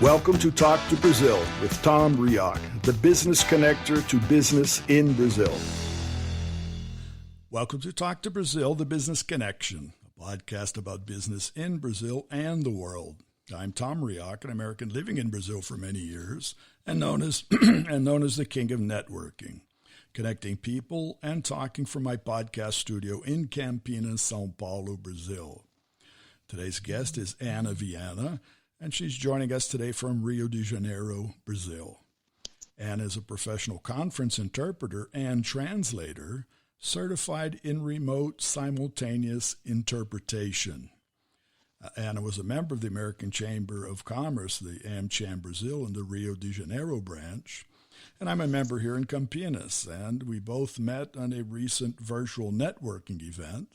Welcome to Talk to Brazil with Tom Reaoch, the business connector to business in Brazil. Welcome to Talk to Brazil, the business connection, a podcast about business in Brazil and the world. I'm Tom Reaoch, an American living in Brazil for many years and known as the king of networking, connecting people and talking from my podcast studio in Campinas, São Paulo, Brazil. Today's guest is Anna Vianna, and she's joining us today from Rio de Janeiro, Brazil. Anna is a professional conference interpreter and translator, certified in remote simultaneous interpretation. Anna was a member of the American Chamber of Commerce, the AmCham Brazil, in the Rio de Janeiro branch, and I'm a member here in Campinas, and we both met on a recent virtual networking event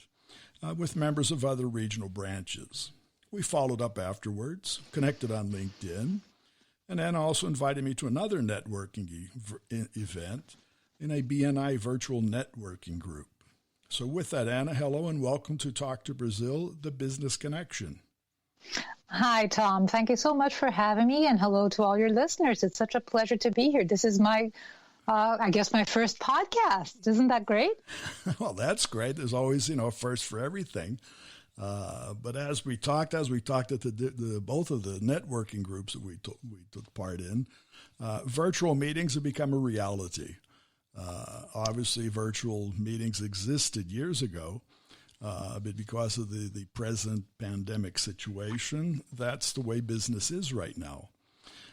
with members of other regional branches. We followed up afterwards, connected on LinkedIn, and Anna also invited me to another networking event in a BNI virtual networking group. So with that, Anna, hello and welcome to Talk to Brazil, the business connection. Hi, Tom. Thank you so much for having me, and hello to all your listeners. It's such a pleasure to be here. This is my first podcast. Isn't that great? Well, that's great. There's always, a first for everything. But as we talked at the both of the networking groups that we took part in, virtual meetings have become a reality. Obviously, virtual meetings existed years ago, but because of the present pandemic situation, that's the way business is right now.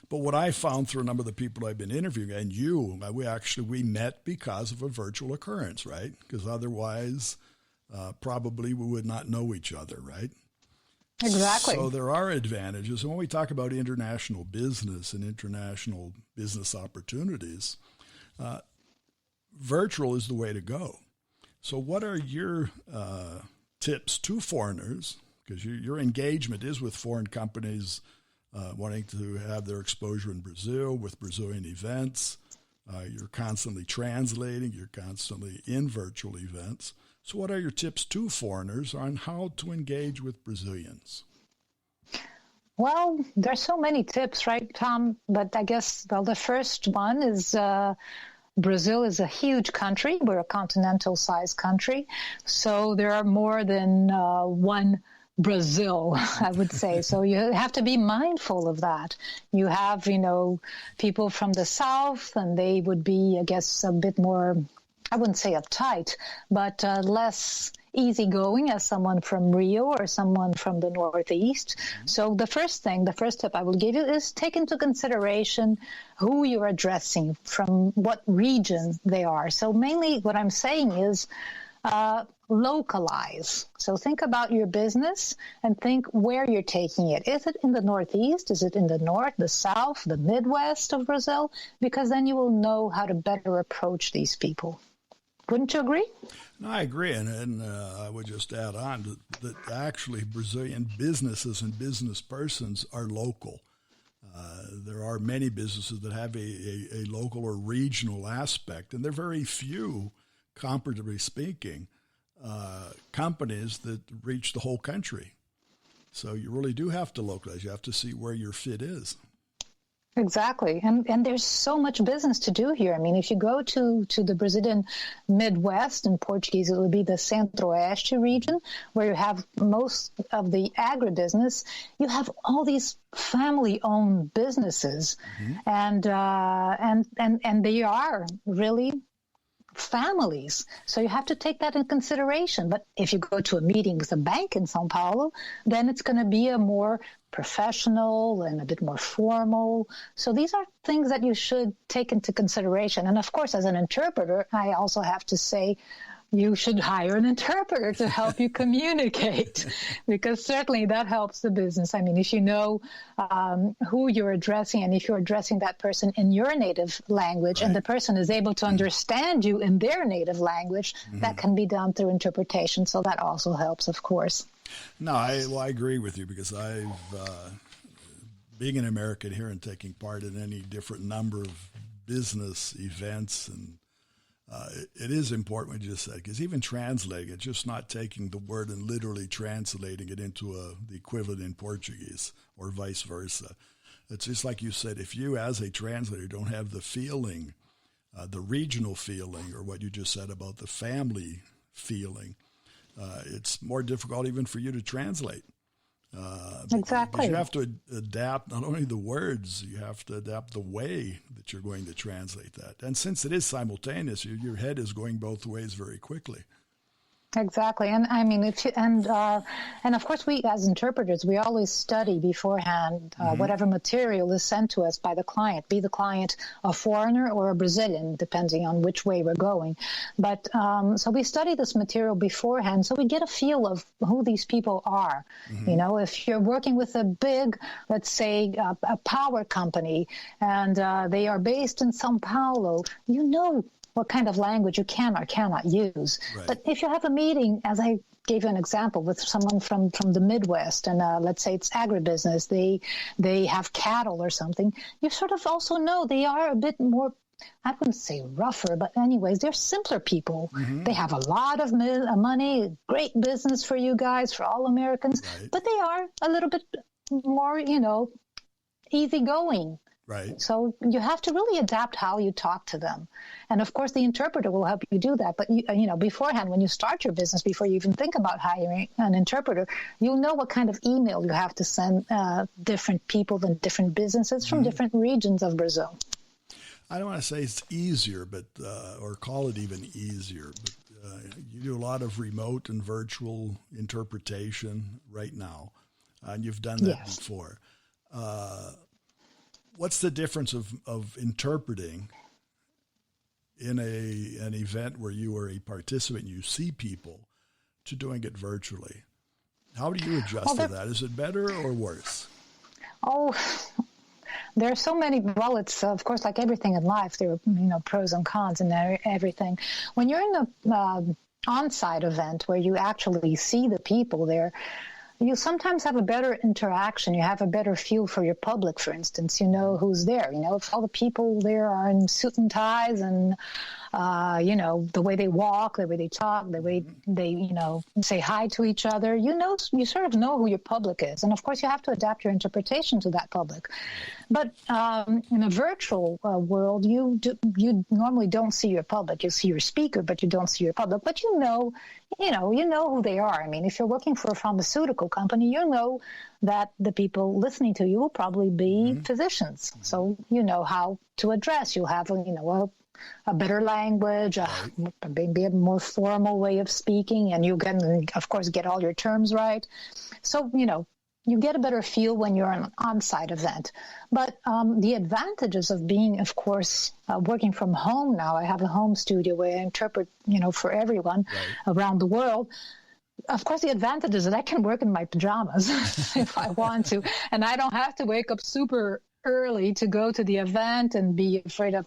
But what I found through a number of the people I've been interviewing, and we met because of a virtual occurrence, right? Because otherwise, probably we would not know each other, right? Exactly. So there are advantages. And when we talk about international business and international business opportunities, virtual is the way to go. So what are your tips to foreigners? Because your engagement is with foreign companies wanting to have their exposure in Brazil with Brazilian events. You're constantly translating. You're constantly in virtual events. So what are your tips to foreigners on how to engage with Brazilians? Well, there's so many tips, right, Tom? But I guess, the first one is Brazil is a huge country. We're a continental-sized country. So there are more than one Brazil, I would say. So you have to be mindful of that. You have, people from the south, and they would be, I guess, a bit more, I wouldn't say uptight, but less easygoing as someone from Rio or someone from the Northeast. Mm-hmm. So the first tip I will give you is take into consideration who you're addressing, from what region they are. So mainly what I'm saying is localize. So think about your business and think where you're taking it. Is it in the Northeast? Is it in the North, the South, the Midwest of Brazil? Because then you will know how to better approach these people. Wouldn't you agree? No, I agree, and I would just add on that actually Brazilian businesses and business persons are local. There are many businesses that have a local or regional aspect, and there are very few, comparatively speaking, companies that reach the whole country. So you really do have to localize. You have to see where your fit is. Exactly. And there's so much business to do here. I mean, if you go to the Brazilian Midwest, in Portuguese, it would be the Centro-Oeste region, where you have most of the agribusiness. You have all these family-owned businesses, mm-hmm. and they are really families. So you have to take that in consideration. But if you go to a meeting with a bank in São Paulo, then it's going to be a more professional and a bit more formal. So these are things that you should take into consideration. And of course, as an interpreter, I also have to say, you should hire an interpreter to help you communicate, because certainly that helps the business. I mean, if you know who you're addressing, and if you're addressing that person in your native language, right, and the person is able to understand you in their native language, mm-hmm. that can be done through interpretation. So that also helps, of course. No, I agree with you, because I've, being an American here and taking part in any different number of business events, and it is important what you just said, because even translating it, just not taking the word and literally translating it into the equivalent in Portuguese or vice versa. It's just like you said, if you as a translator don't have the feeling, the regional feeling, or what you just said about the family feeling, it's more difficult even for you to translate. Exactly. Because you have to adapt not only the words, you have to adapt the way that you're going to translate that. And since it is simultaneous, your head is going both ways very quickly. Exactly, and I mean, and of course, we as interpreters, we always study beforehand whatever material is sent to us by the client, be the client a foreigner or a Brazilian, depending on which way we're going. But so we study this material beforehand, so we get a feel of who these people are. You know, if you're working with a big, let's say, a power company, and they are based in São Paulo, you know what kind of language you can or cannot use. Right. But if you have a meeting, as I gave you an example, with someone from the Midwest, and let's say it's agribusiness, they have cattle or something, you sort of also know they are a bit more, I wouldn't say rougher, but anyways, they're simpler people. They have a lot of money, great business for you guys, for all Americans, but they are a little bit more, you know, easygoing. Right. So you have to really adapt how you talk to them. And of course, the interpreter will help you do that. But, you know, beforehand, when you start your business, before you even think about hiring an interpreter, you'll know what kind of email you have to send different people and different businesses from different regions of Brazil. I don't want to say it's easier, but or call it even easier, but you do a lot of remote and virtual interpretation right now, and you've done that before. What's the difference of interpreting in an event where you are a participant, you see people, to doing it virtually? How do you adjust to that? Is it better or worse? Oh, there are so many. Well, it's of course like everything in life. There are pros and cons and everything. When you're in an on-site event where you actually see the people there, you sometimes have a better interaction. You have a better feel for your public, for instance. You know who's there. You know, if all the people there are in suit and ties and, the way they walk, the way they talk, the way they, say hi to each other, you sort of know who your public is. And, of course, you have to adapt your interpretation to that public. But in a virtual world, you normally don't see your public. You see your speaker, but you don't see your public. But you know who they are. I mean, if you're working for a pharmaceutical company, you know that the people listening to you will probably be physicians. So you know how to address. You'll have a better language, maybe a more formal way of speaking, and you can, of course, get all your terms right. So, you get a better feel when you're an on-site event. But the advantages of being, of course, working from home now, I have a home studio where I interpret, for everyone around the world. Of course, the advantage is that I can work in my pajamas if I want to, and I don't have to wake up super early to go to the event and be afraid of,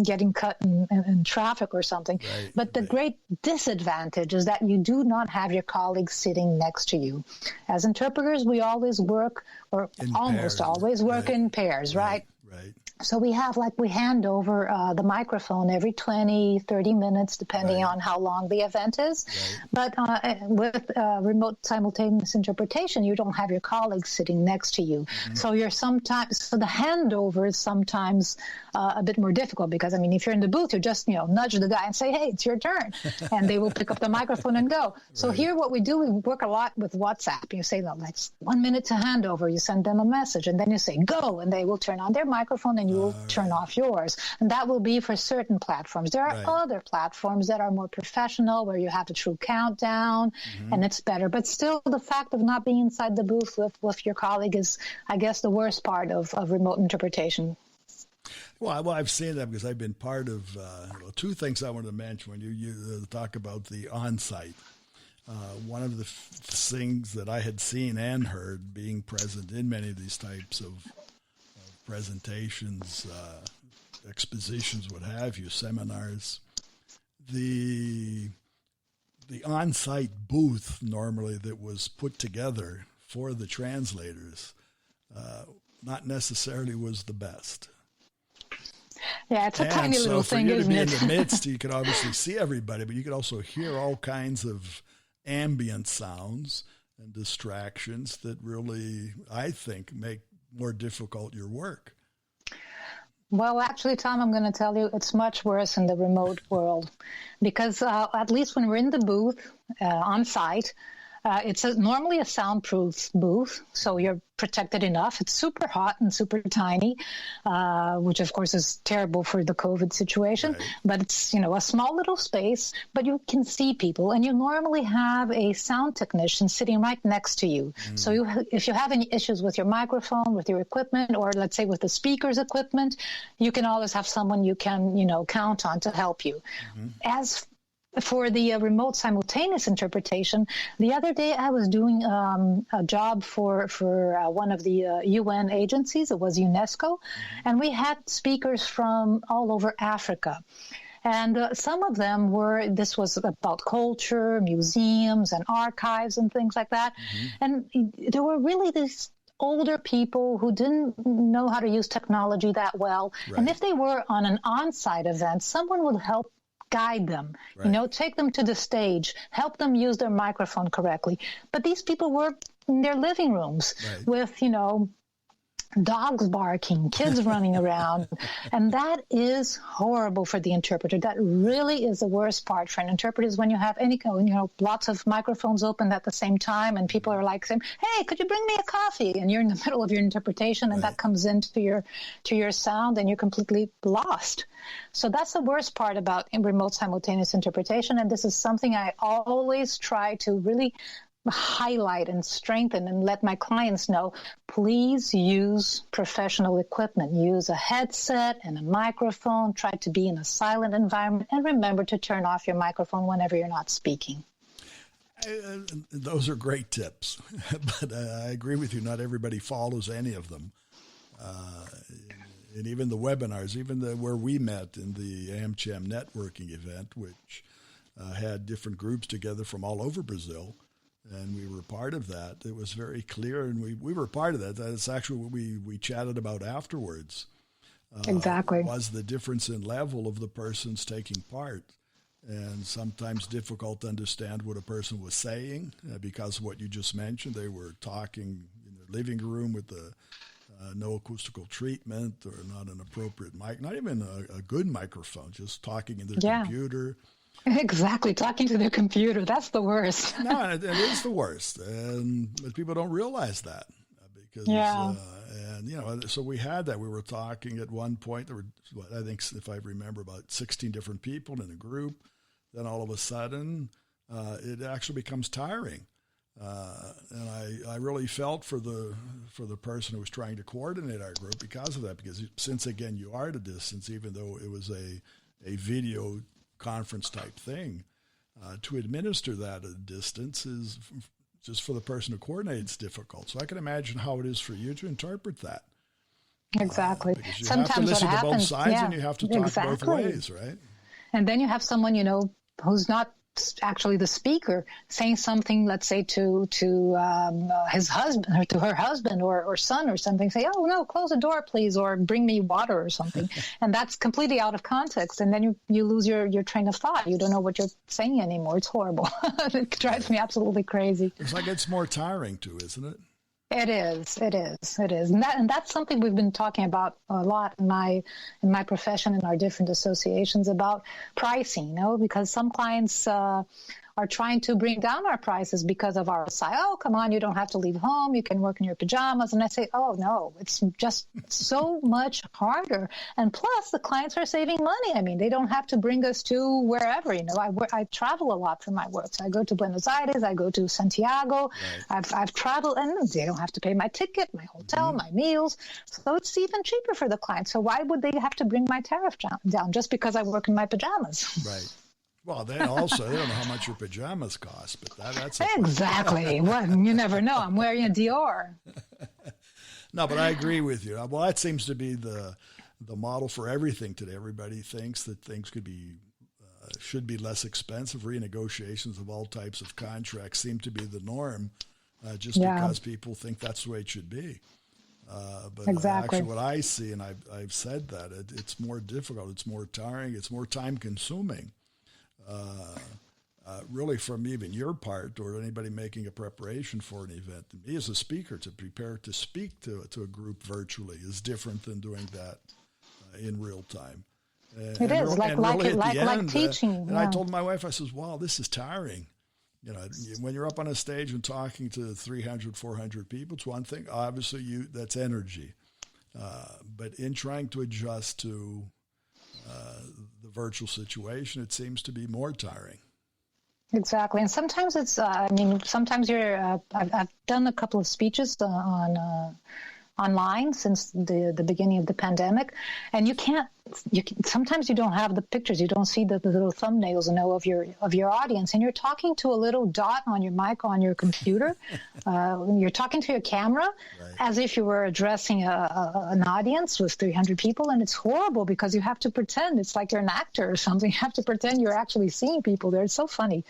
getting cut in traffic or something. But the great disadvantage is that you do not have your colleagues sitting next to you. As interpreters, we always work, or in almost pairs. Always work in pairs, right? Right. So we hand over the microphone every 20, 30 minutes, depending on how long the event is. But with remote simultaneous interpretation, you don't have your colleagues sitting next to you. So the handover is sometimes a bit more difficult because, if you're in the booth, you just, nudge the guy and say, hey, it's your turn. And they will pick up the microphone and go. So here what we do, we work a lot with WhatsApp. You say, that's 1 minute to handover. You send them a message and then you say, go, and they will turn on their microphone and you will turn off yours. And that will be for certain platforms. There are other platforms that are more professional where you have a true countdown and it's better. But still, the fact of not being inside the booth with your colleague is, I guess, the worst part of remote interpretation. Well, I've seen that because I've been part of two things I wanted to mention when you talk about the on-site. One of the things that I had seen and heard being present in many of these types of presentations, expositions, what have you, seminars, the on-site booth normally that was put together for the translators not necessarily was the best. Yeah, it's a tiny little thing, isn't it? So for you to be in the midst, you could obviously see everybody, but you could also hear all kinds of ambient sounds and distractions that really, I think, make more difficult your work? Well, actually, Tom, I'm going to tell you it's much worse in the remote world because at least when we're in the booth on site, it's normally a soundproof booth, so you're protected enough. It's super hot and super tiny, which of course is terrible for the COVID situation. Right. But it's, a small little space, but you can see people, and you normally have a sound technician sitting right next to you. So if you have any issues with your microphone, with your equipment, or let's say with the speaker's equipment, you can always have someone you can, count on to help you. As for the remote simultaneous interpretation, the other day I was doing a job for one of the UN agencies. It was UNESCO, and we had speakers from all over Africa. And some of them this was about culture, museums, and archives, and things like that. And there were really these older people who didn't know how to use technology that well. Right. And if they were on an on-site event, someone would help guide them, right. Take them to the stage, help them use their microphone correctly. But these people were in their living rooms right. with, dogs barking, kids running around. And that is horrible for the interpreter. That really is the worst part for an interpreter is when you have lots of microphones open at the same time and people are like saying, hey, could you bring me a coffee? And you're in the middle of your interpretation and right. that comes into your sound and you're completely lost. So that's the worst part about remote simultaneous interpretation. And this is something I always try to really highlight and strengthen and let my clients know, please use professional equipment. Use a headset and a microphone. Try to be in a silent environment. And remember to turn off your microphone whenever you're not speaking. Those are great tips. But I agree with you. Not everybody follows any of them. And even the webinars, where we met in the AmCham networking event, which had different groups together from all over Brazil, and we were part of that. It was very clear, and we were part of that. That's actually what we chatted about afterwards. Exactly. Was the difference in level of the persons taking part, and sometimes difficult to understand what a person was saying because of what you just mentioned. They were talking in their living room with no acoustical treatment or not an appropriate mic, not even a good microphone, just talking in their computer. Exactly, talking to their computer. That's the worst. No, it is the worst, but people don't realize that because, so we had that. We were talking at one point. There were, I think, if I remember, about 16 different people in a group. Then all of a sudden, it actually becomes tiring, and I really felt for the person who was trying to coordinate our group because of that. Because since again you are at a distance, even though it was a video conference type thing, to administer that at a distance is just for the person who coordinates difficult. So I can imagine how it is for you to interpret that. Exactly. Because you Sometimes have to listen what to happens, both sides and you have to talk both ways, right? And then you have someone, who's not actually the speaker saying something, let's say to his husband or to her husband or son or something, say, oh no, close the door please, or bring me water or something. And that's completely out of context, and then you lose your train of thought. You don't know what you're saying anymore. It's horrible. It drives me absolutely crazy. It's like it's more tiring too, isn't it? It is. And that's something we've been talking about a lot in my profession, in our different associations, about pricing, because some clients are trying to bring down our prices because of our side. Oh, come on, you don't have to leave home. You can work in your pajamas. And I say, oh, no, it's just so much harder. And plus, the clients are saving money. I mean, they don't have to bring us to wherever. I travel a lot for my work. So I go to Buenos Aires. I go to Santiago. Right. I've traveled, and they don't have to pay my ticket, my hotel, my meals. So it's even cheaper for the client. So why would they have to bring my tariff down just because I work in my pajamas? Right. Well, they don't know how much your pajamas cost, but that's exactly. Well, you never know. I'm wearing a Dior. No, but I agree with you. Well, that seems to be the model for everything today. Everybody thinks that things should be less expensive. Renegotiations of all types of contracts seem to be the norm, just because people think that's the way it should be. But exactly. Actually, what I see, and I've said that it's more difficult. It's more tiring. It's more time consuming. really from even your part or anybody making a preparation for an event. Me as a speaker, to prepare to speak to a group virtually is different than doing that in real time. It is like teaching. And I told my wife, I says, wow, this is tiring. You know, when you're up on a stage and talking to 300, 400 people, it's one thing. Obviously, that's energy. But in trying to adjust to the virtual situation, it seems to be more tiring. Exactly. And sometimes it's, sometimes I've done a couple of speeches online since the beginning of the pandemic, and sometimes you don't have the pictures, you don't see the little thumbnails of your audience, and you're talking to a little dot on your mic on your computer. You're talking to your camera as if you were addressing an audience with 300 people, and it's horrible because you have to pretend it's like you're an actor or something. You have to pretend you're actually seeing people there. It's so funny,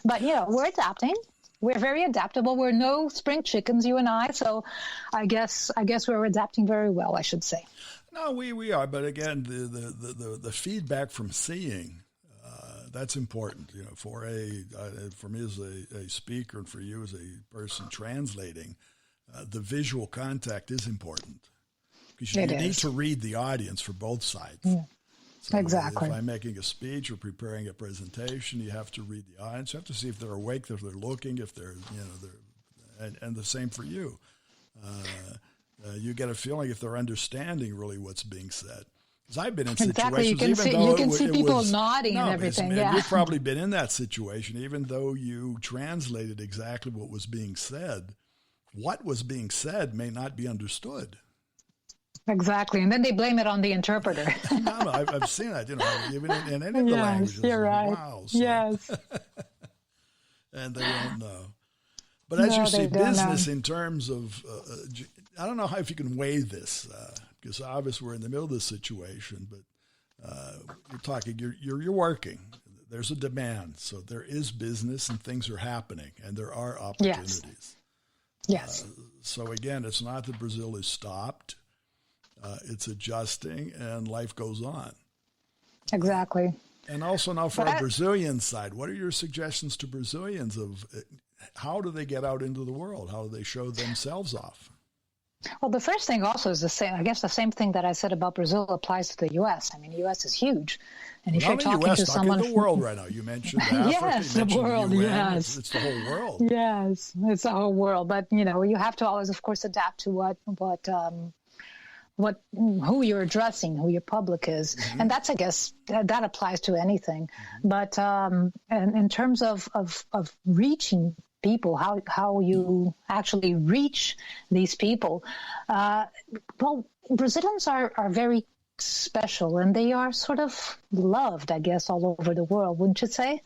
but we're adapting. We're very adaptable. We're no spring chickens, you and I. So I guess we're adapting very well, I should say. No, we are. But again, the feedback from seeing, that's important. For me as a speaker and for you as a person translating, the visual contact is important. Because you need to read the audience for both sides. Yeah. So exactly. If I'm making a speech or preparing a presentation, you have to read the audience. You have to see if they're awake, if they're looking, if they're, and the same for you. You get a feeling if they're understanding really what's being said. Because I've been in situations, you can see people nodding and everything. You've probably been in that situation, even though you translated exactly what was being said. What was being said may not be understood. Exactly, and then they blame it on the interpreter. No, I've seen that, even in any of the languages. You're right. Wow. So. Yes. And they don't know. But as you see business in terms of, I don't know if you can weigh this, because obviously we're in the middle of this situation, but you're talking, you're working. There's a demand. So there is business and things are happening and there are opportunities. Yes. So again, it's not that Brazil is stopped. It's adjusting, and life goes on. Exactly. And also now for our Brazilian side, what are your suggestions to Brazilians of how do they get out into the world? How do they show themselves off? Well, the first thing also is the same. I guess the same thing that I said about Brazil applies to the U.S. I mean, the U.S. is huge. And if you're talking to someone... the world right now. You mentioned Africa, yes, the world, the UN. yes. It's the whole world. Yes, it's the whole world. But, you have to always, of course, adapt to who you're addressing, who your public is. Mm-hmm. And that's, I guess, that applies to anything. Mm-hmm. But and in terms of reaching people, how you actually reach these people, well, Brazilians are very special, and they are sort of loved, I guess, all over the world, wouldn't you say?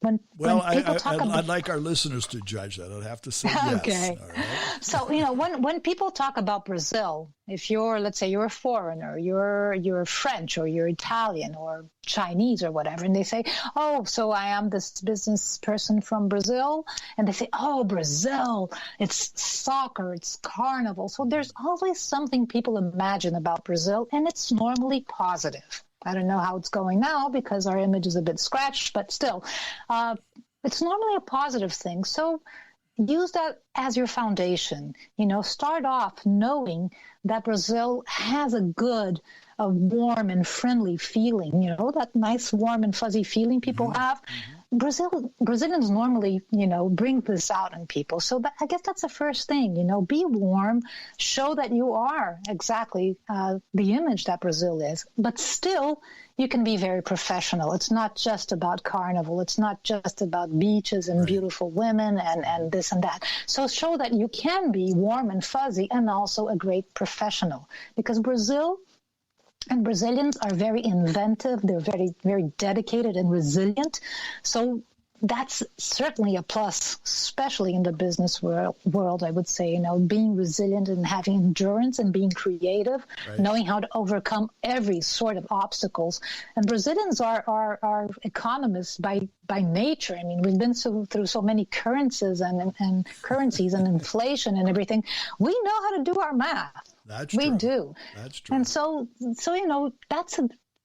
I'd like our listeners to judge that. I'd have to say yes. Okay. All right? So, when people talk about Brazil, if let's say you're a foreigner, you're French or you're Italian or Chinese or whatever, and they say, oh, so I am this business person from Brazil, and they say, oh, Brazil, it's soccer, it's carnival. So there's always something people imagine about Brazil, and it's normally positive. I don't know how it's going now because our image is a bit scratched, but still, it's normally a positive thing. So use that as your foundation. Start off knowing that Brazil has a warm and friendly feeling, that nice, warm and fuzzy feeling people have. Mm-hmm. Brazilians normally, bring this out in people. So I guess that's the first thing, be warm, show that you are exactly the image that Brazil is. But still, you can be very professional. It's not just about carnival. It's not just about beaches and beautiful women and this and that. So show that you can be warm and fuzzy and also a great professional. Because Brazil and Brazilians are very inventive. They're very, very dedicated and resilient. So that's certainly a plus, especially in the business world, I would say, being resilient and having endurance and being creative, knowing how to overcome every sort of obstacles. And Brazilians are economists by nature. I mean, we've been through so many currencies and currencies and inflation and everything. We know how to do our math. That's we true. do. That's true. And so that's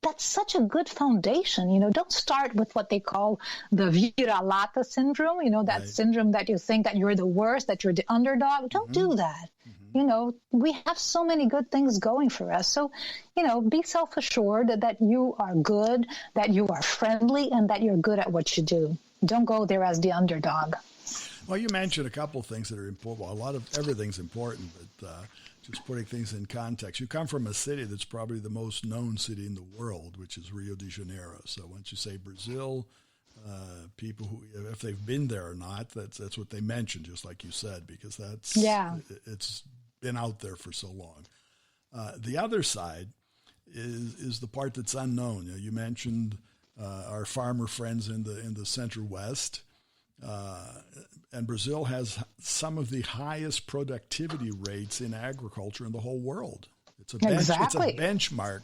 that's such a good foundation. Don't start with what they call the vira-lata syndrome, that Right. syndrome that you think that you're the worst, that you're the underdog. Don't do that. We have so many good things going for us. So, be self-assured that you are good, that you are friendly, and that you're good at what you do. Don't go there as the underdog. Well, you mentioned a couple of things that are important. Well, a lot of everything's important, but just putting things in context. You come from a city that's probably the most known city in the world, which is Rio de Janeiro. So once you say Brazil, people who, if they've been there or not, that's what they mention, just like you said, because it's been out there for so long. The other side is the part that's unknown. You mentioned our farmer friends in the Central West. And Brazil has some of the highest productivity rates in agriculture in the whole world. It's a benchmark.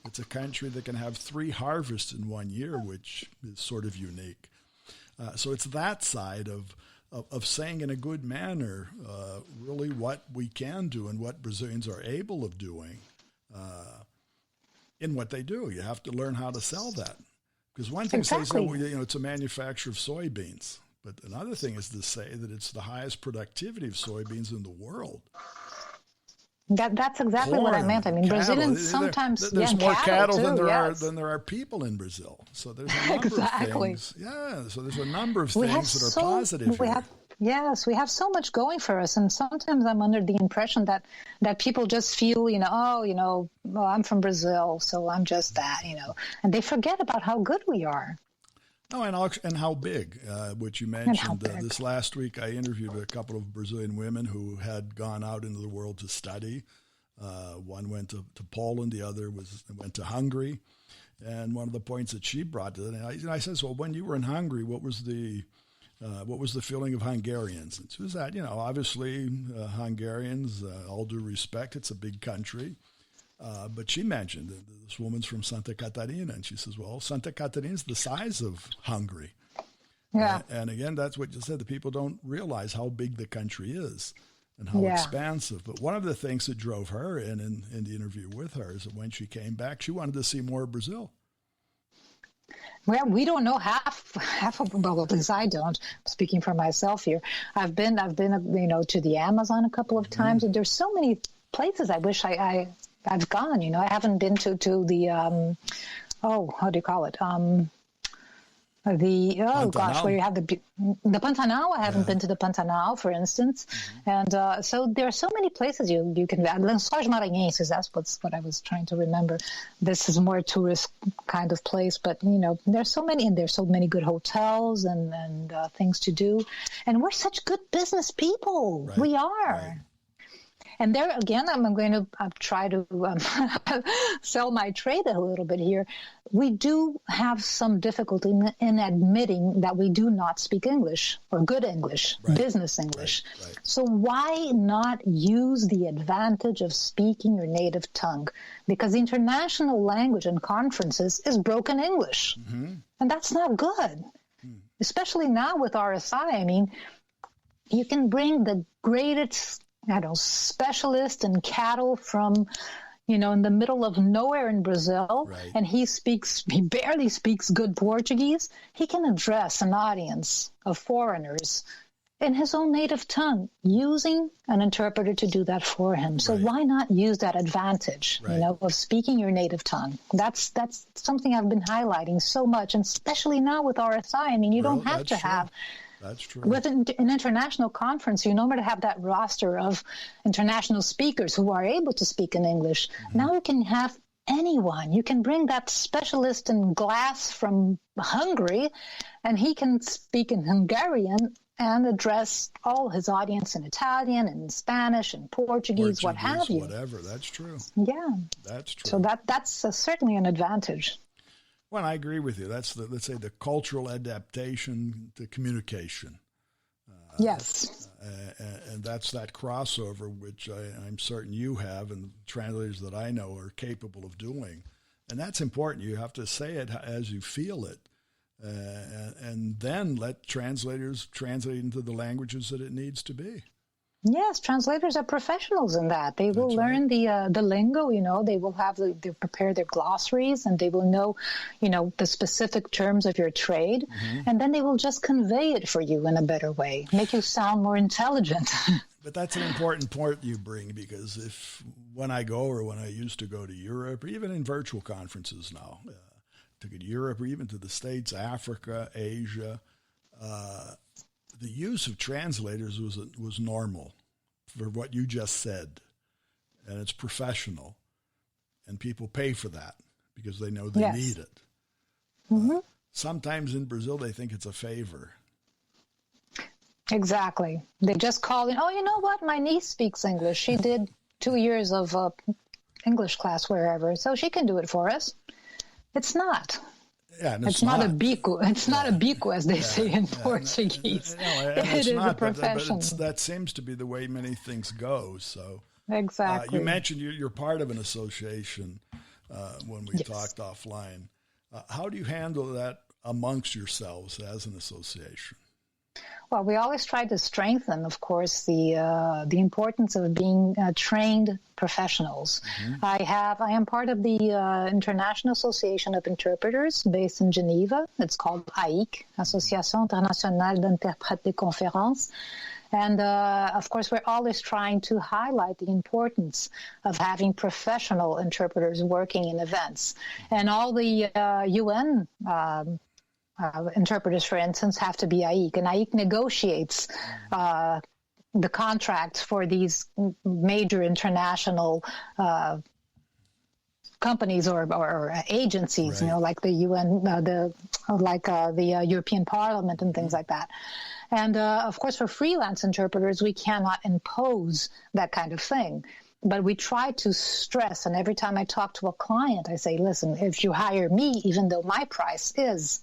It's a country that can have 3 harvests in 1 year, which is sort of unique. So it's that side of saying in a good manner really what we can do and what Brazilians are able of doing in what they do. You have to learn how to sell that. Because one thing says, it's a manufacturer of soybeans. But another thing is to say that it's the highest productivity of soybeans in the world. That's exactly what I meant. I mean, cattle. Brazilians sometimes there's more cattle too, than there are people in Brazil. So there's a number of things. Yeah. So there's a number of things that are positive. Yes, we have so much going for us, and sometimes I'm under the impression that people just feel, I'm from Brazil, so I'm just that, and they forget about how good we are. Oh, and how big, which you mentioned. This last week, I interviewed a couple of Brazilian women who had gone out into the world to study. One went to Poland, the other went to Hungary. And one of the points that she brought to it, I said, "So when you were in Hungary, what was the feeling of Hungarians?" And she was that, obviously Hungarians, all due respect, it's a big country. But she mentioned that this woman's from Santa Catarina, and she says, well, Santa Catarina is the size of Hungary. Yeah. And again, that's what you said. The people don't realize how big the country is and how expansive. But one of the things that drove her in the interview with her is that when she came back, she wanted to see more of Brazil. Well, we don't know half of, well, at least I don't. Speaking for myself here, I've been, to the Amazon a couple of times, and there's so many places I wish I've gone. I haven't been to the how do you call it? Pantanal. Where you have the Pantanal. I haven't been to the Pantanal, for instance. And so there are so many places you can. Lençóis Maranhenses, that's what I was trying to remember. This is more a tourist kind of place, but there's so many, and there's so many good hotels and things to do. And we're such good business people. Right. We are. Right. And there again, I'm going to try to sell my trade a little bit here. We do have some difficulty in admitting that we do not speak English or good English, business English. Right. So why not use the advantage of speaking your native tongue? Because the international language in conferences is broken English. Mm-hmm. And that's not good, especially now with RSI. I mean, you can bring the greatest specialist in cattle from, in the middle of nowhere in Brazil, and he barely speaks good Portuguese. He can address an audience of foreigners in his own native tongue, using an interpreter to do that for him. So why not use that advantage, of speaking your native tongue? That's something I've been highlighting so much, and especially now with RSI. I mean, you don't have to have... That's true. With an international conference, you normally have that roster of international speakers who are able to speak in English. Mm-hmm. Now you can have anyone. You can bring that specialist in glass from Hungary, and he can speak in Hungarian and address all his audience in Italian and Spanish and Portuguese, what have you. Whatever, that's true. Yeah. That's true. So that's certainly an advantage. Well, I agree with you. That's let's say the cultural adaptation to communication. Yes. And that's that crossover, which I'm certain you have, and translators that I know are capable of doing. And that's important. You have to say it as you feel it. And then let translators translate into the languages that it needs to be. Yes, translators are professionals in that. They will learn the lingo, they will they prepare their glossaries, and they will know, the specific terms of your trade. And then they will just convey it for you in a better way, make you sound more intelligent. But that's an important point you bring, because when I go, or when I used to go to Europe, or even in virtual conferences now, to go to Europe or even to the States, Africa, Asia, the use of translators was normal for what you just said, and it's professional, and people pay for that because they know they need it. Sometimes in Brazil, they think it's a favor. Exactly. They just call in, oh, you know what? My niece speaks English. She did 2 years of English class wherever, so she can do it for us. It's not. Yeah, and it's not a bico. It's not a bico, as they say in Portuguese. It is a profession. But that seems to be the way many things go. So exactly. You mentioned you're part of an association when we talked offline. How do you handle that amongst yourselves as an association? Well, we always try to strengthen, of course, the importance of being trained professionals. I am part of the International Association of Interpreters based in Geneva. It's called AIC, Association Internationale d'Interprètes de Conférences. And, of course, we're always trying to highlight the importance of having professional interpreters working in events. And all the UN interpreters, for instance, have to be AIC, and AIC negotiates the contracts for these major international companies or agencies, like the UN, the European Parliament and things like that. And of course, for freelance interpreters, we cannot impose that kind of thing. But we try to stress, and every time I talk to a client, I say, listen, if you hire me, even though my price is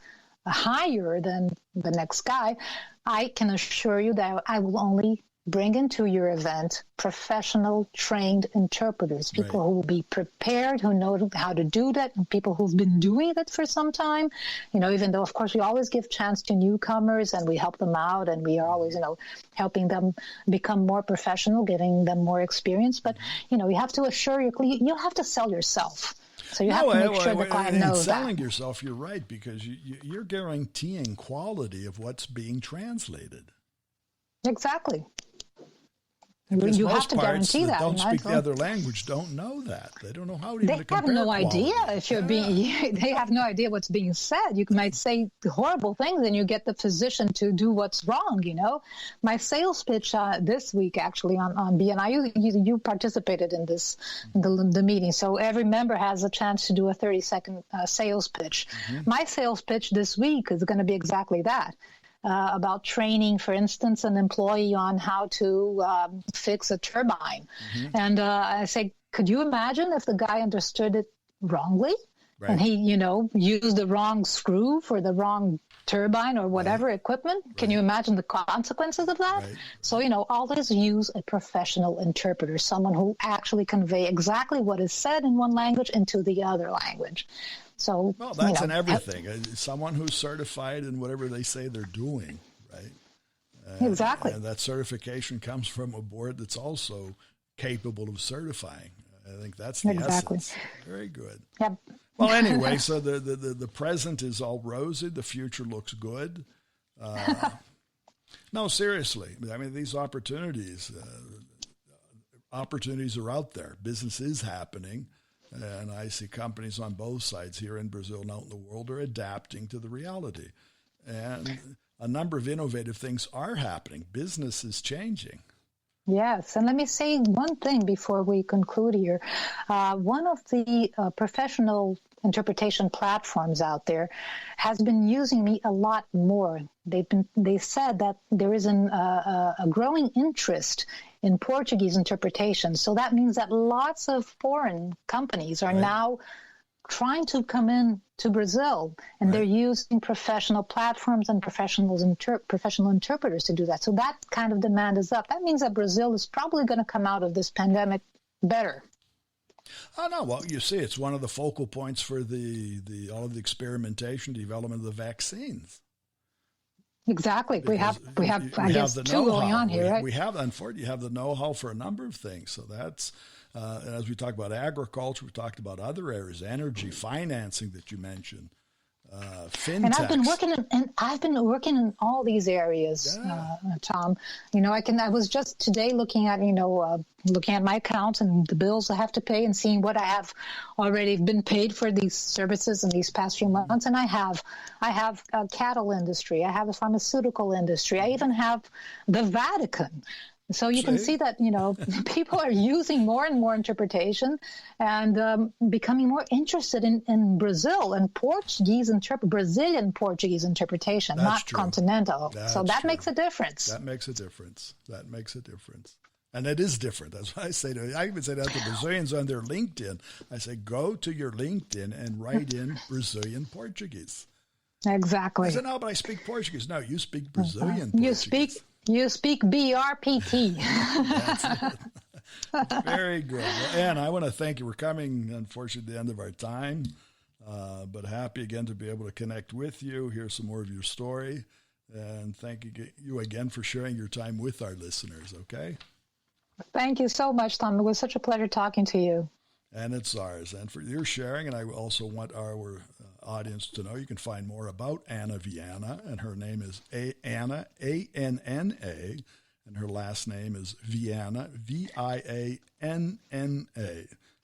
higher than the next guy, I can assure you that I will only bring into your event professional trained interpreters, people who will be prepared, who know how to do that, and people who've been doing it for some time. Even though, of course, we always give chance to newcomers and we help them out, and we are always, helping them become more professional, giving them more experience. But, you have to assure you have to sell yourself. So you have to make sure the client knows that. Selling yourself, you're right, because you're guaranteeing quality of what's being translated. Exactly. Because you have to guarantee that. Don't speak the other language, don't know that. They don't know how to even compare. They have no idea if you're being. They have no idea what's being said. You might say horrible things, and you get the physician to do what's wrong. My sales pitch this week, actually on BNI, you participated in this the meeting. So every member has a chance to do a 30-second sales pitch. My sales pitch this week is going to be exactly that. About training, for instance, an employee on how to fix a turbine. And I say, could you imagine if the guy understood it wrongly? And he, used the wrong screw for the wrong turbine or whatever equipment? Can you imagine the consequences of that? So, always use a professional interpreter, someone who actually convey exactly what is said in one language into the other language. So, well, that's in everything. Someone who's certified in whatever they say they're doing, right? Exactly. And that certification comes from a board that's also capable of certifying. I think that's the essence. Very good. Yep. Well, anyway, so the present is all rosy. The future looks good. No, seriously. I mean, these opportunities are out there. Business is happening. And I see companies on both sides here in Brazil and out in the world are adapting to the reality. And a number of innovative things are happening. Business is changing. Yes, and let me say one thing before we conclude here. One of the professional interpretation platforms out there has been using me a lot more. They said that there is a growing interest in Portuguese interpretation. So that means that lots of foreign companies are now trying to come in to Brazil, and they're using professional platforms and professional interpreters to do that. So that kind of demand is up. That means that Brazil is probably going to come out of this pandemic better. Oh, no. Well, you see, it's one of the focal points for all of the experimentation, development of the vaccines. Exactly. We have I guess, the two going on here, right? We have, unfortunately, you have the know-how for a number of things. So that's, as we talk about agriculture, we talked about other areas, energy, financing that you mentioned, fintech. And I've been working in all these areas, Tom. I was just today looking at my account and the bills I have to pay and seeing what I have already been paid for these services in these past few months. And I have a cattle industry. I have a pharmaceutical industry. I even have the Vatican. So you can see that, people are using more and more interpretation and becoming more interested in Brazil and Brazilian Portuguese interpretation, That's not true. continental. So that true. makes a difference. That makes a difference. And it is different. That's why I even say that to Brazilians on their LinkedIn. I say, go to your LinkedIn and write in Brazilian Portuguese. Exactly. I said, no, but I speak Portuguese. No, you speak Brazilian Portuguese. You speak BRPT. That's it. Very good. Well, Anne, I want to thank you. We're coming, unfortunately, to the end of our time, but happy again to be able to connect with you, hear some more of your story, and thank you again for sharing your time with our listeners, okay? Thank you so much, Tom. It was such a pleasure talking to you. And it's ours. And for your sharing, and I also want our audience to know you can find more about Anna Vianna, and her name is Anna, A-N-N-A, and her last name is Vianna, V-I-A-N-N-A.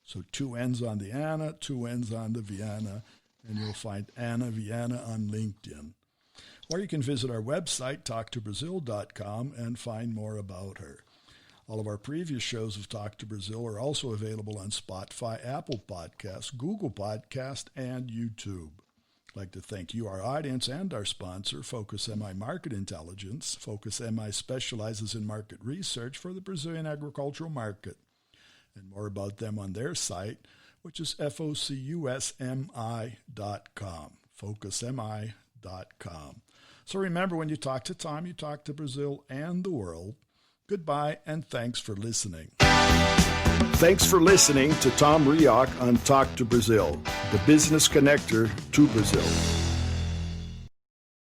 So 2 N's on the Anna, 2 N's on the Vianna, and you'll find Anna Vianna on LinkedIn. Or you can visit our website, talktobrazil.com, and find more about her. All of our previous shows of Talk to Brazil are also available on Spotify, Apple Podcasts, Google Podcast, and YouTube. I'd like to thank you, our audience, and our sponsor, Focus MI Market Intelligence. Focus MI specializes in market research for the Brazilian agricultural market. And more about them on their site, which is focusmi.com, focusmi.com. So remember, when you talk to Tom, you talk to Brazil and the world. Goodbye, and thanks for listening. Thanks for listening to Tom Reaoch on Talk to Brazil, the business connector to Brazil.